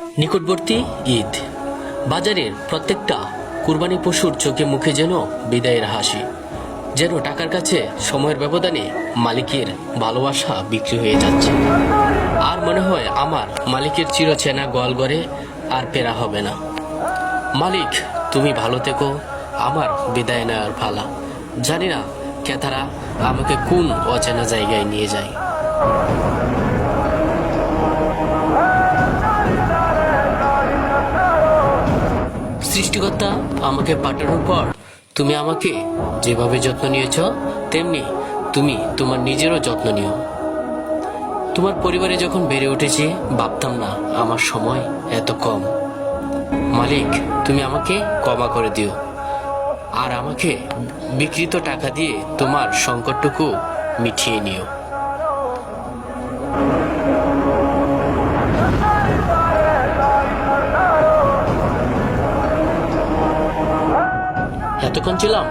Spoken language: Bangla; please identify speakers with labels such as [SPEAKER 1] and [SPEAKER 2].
[SPEAKER 1] নিকটবর্তী ঈদ, বাজারের প্রত্যেকটা কুরবানি পশুর চোখে মুখে যেন বিদায়ের হাসি, যেন টাকার কাছে সময়ের ব্যবধানে মালিকের ভালোবাসা বিক্রি হয়ে যাচ্ছে। আর মনে হয় আমার মালিকের চিরচেনা গোয়ালঘরে আর পেরা হবে না। মালিক, তুমি ভালো থেকো, আমার বিদায় নেওয়ার পালা। জানি না ক্রেতারা আমাকে কোন অচেনা জায়গায় নিয়ে যায়। সৃষ্টিকর্তা আমাকে পাঠানোর পর তুমি আমাকে যেভাবে যত্ন নিয়েছ, তেমনি তুমি তোমার নিজেরও যত্ন নিও। তোমার পরিবারে যখন বেড়ে উঠেছি, ভাবতাম না আমার সময় এত কম। মালিক, তুমি আমাকে ক্ষমা করে দিও, আর আমাকে বিকৃত টাকা দিয়ে তোমার সংকটটুকু মিটিয়ে নিও। এতক্ষণ ছিলাম